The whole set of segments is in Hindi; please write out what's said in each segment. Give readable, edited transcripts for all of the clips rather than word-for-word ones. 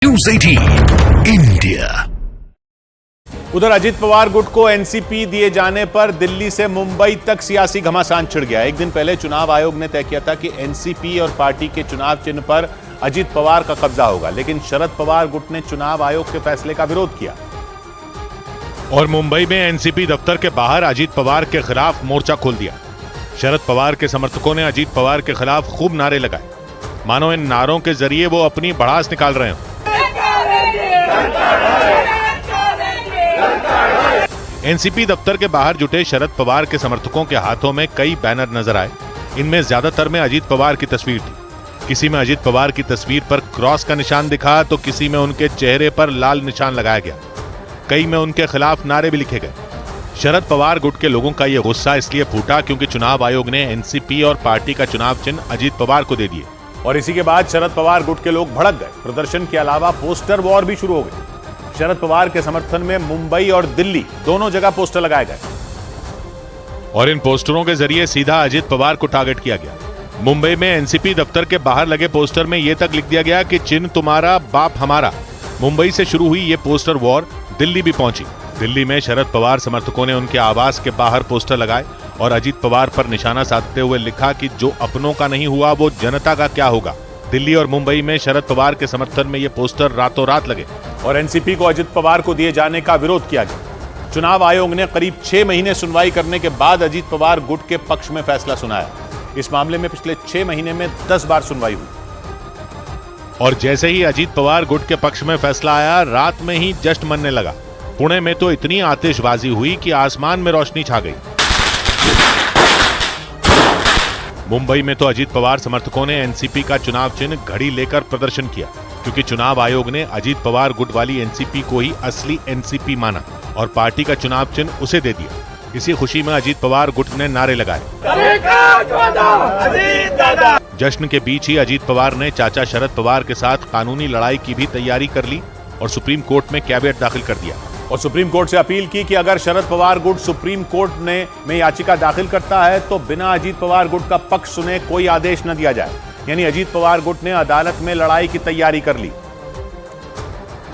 News 18 India. उधर अजीत पवार गुट को एनसीपी दिए जाने पर दिल्ली से मुंबई तक सियासी घमासान छिड़ गया। एक दिन पहले चुनाव आयोग ने तय किया था कि एनसीपी और पार्टी के चुनाव चिन्ह पर अजीत पवार का कब्जा होगा, लेकिन शरद पवार गुट ने चुनाव आयोग के फैसले का विरोध किया और मुंबई में एनसीपी दफ्तर के बाहर अजीत पवार के खिलाफ मोर्चा खोल दिया। शरद पवार के समर्थकों ने अजीत पवार के खिलाफ खूब नारे लगाए, मानो इन नारों के जरिए वो अपनी भड़ास निकाल रहे हों। एनसीपी दफ्तर के बाहर जुटे शरद पवार के समर्थकों के हाथों में कई बैनर नजर आए। इनमें ज्यादातर में अजीत पवार की तस्वीर थी। किसी में अजीत पवार की तस्वीर पर क्रॉस का निशान दिखा तो किसी में उनके चेहरे पर लाल निशान लगाया गया। कई में उनके खिलाफ नारे भी लिखे गए। शरद पवार गुट के लोगों का यह गुस्सा इसलिए फूटा क्योंकि चुनाव आयोग ने एनसीपी और पार्टी का चुनाव चिन्ह अजीत पवार को दे दिए और इसी के बाद शरद पवार गुट के लोग भड़क गए। प्रदर्शन के अलावा पोस्टर वॉर भी शुरू हो गई। शरद पवार के समर्थन में मुंबई और दिल्ली दोनों जगह पोस्टर लगाए गए और इन पोस्टरों के जरिए सीधा अजीत पवार को टारगेट किया गया। मुंबई में एनसीपी दफ्तर के बाहर लगे पोस्टर में यह तक लिख दिया गया कि चिन्ह तुम्हारा बाप हमारा। मुंबई से शुरू हुई ये पोस्टर वॉर दिल्ली भी पहुंची। दिल्ली में शरद पवार समर्थकों ने उनके आवास के बाहर पोस्टर लगाए और अजीत पवार पर निशाना साधते हुए लिखा कि जो अपनों का नहीं हुआ वो जनता का क्या होगा। दिल्ली और मुंबई में शरद पवार के समर्थन में ये पोस्टर रातों रात लगे और एनसीपी को अजीत पवार को दिए जाने का विरोध किया गया। चुनाव आयोग ने करीब 6 महीने सुनवाई करने के बाद अजीत पवार गुट के पक्ष में फैसला सुनाया। इस मामले में पिछले 6 महीने में 10 बार सुनवाई हुई और जैसे ही अजीत पवार गुट के पक्ष में फैसला आया, रात में ही जश्न मनने लगा। पुणे में तो इतनी आतिशबाजी हुई कि आसमान में रोशनी छा गई। मुंबई में तो अजीत पवार समर्थकों ने एनसीपी का चुनाव चिन्ह घड़ी लेकर प्रदर्शन किया क्योंकि चुनाव आयोग ने अजीत पवार गुट वाली एनसीपी को ही असली एनसीपी माना और पार्टी का चुनाव चिन्ह उसे दे दिया। इसी खुशी में अजीत पवार गुट ने नारे लगाए। जश्न के बीच ही अजीत पवार ने चाचा शरद पवार के साथ कानूनी लड़ाई की भी तैयारी कर ली और सुप्रीम कोर्ट में कैविएट दाखिल कर दिया और सुप्रीम कोर्ट से अपील की कि अगर शरद पवार गुट सुप्रीम कोर्ट में याचिका दाखिल करता है तो बिना अजीत पवार गुट का पक्ष सुने कोई आदेश न दिया जाए। यानी अजीत पवार गुट ने अदालत में लड़ाई की तैयारी कर ली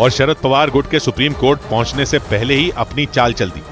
और शरद पवार गुट के सुप्रीम कोर्ट पहुंचने से पहले ही अपनी चाल चल दी।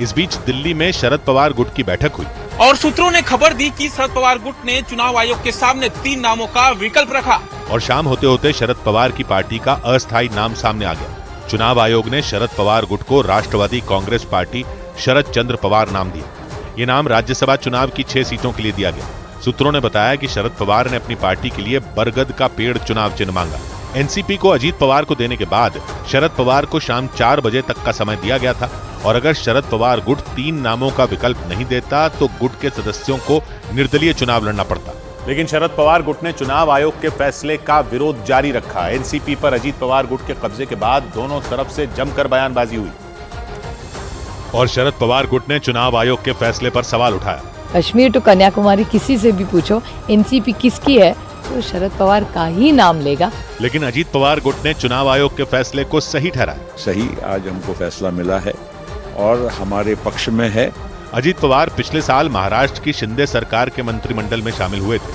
इस बीच दिल्ली में शरद पवार गुट की बैठक हुई और सूत्रों ने खबर दी कि शरद पवार गुट ने चुनाव आयोग के सामने 3 नामों का विकल्प रखा और शाम होते होते शरद पवार की पार्टी का अस्थायी नाम सामने आ गया। चुनाव आयोग ने शरद पवार गुट को राष्ट्रवादी कांग्रेस पार्टी शरद चंद्र पवार नाम दिया। ये नाम राज्यसभा चुनाव की 6 सीटों के लिए दिया गया। सूत्रों ने बताया कि शरद पवार ने अपनी पार्टी के लिए बरगद का पेड़ चुनाव चिन्ह मांगा। एनसीपी को अजीत पवार को देने के बाद शरद पवार को शाम 4 बजे तक का समय दिया गया था और अगर शरद पवार गुट 3 नामों का विकल्प नहीं देता तो गुट के सदस्यों को निर्दलीय चुनाव लड़ना पड़ता। लेकिन शरद पवार गुट ने चुनाव आयोग के फैसले का विरोध जारी रखा। एनसीपी पर अजीत पवार गुट के कब्जे के बाद दोनों तरफ से जमकर बयानबाजी हुई और शरद पवार गुट ने चुनाव आयोग के फैसले पर सवाल उठाया। कश्मीर टू कन्याकुमारी किसी से भी पूछो एनसीपी किसकी है तो शरद पवार का ही नाम लेगा। लेकिन अजीत पवार गुट ने चुनाव आयोग के फैसले को सही ठहराया। सही आज हमको फैसला मिला है और हमारे पक्ष में है। अजीत पवार पिछले साल महाराष्ट्र की शिंदे सरकार के मंत्रिमंडल में शामिल हुए थे।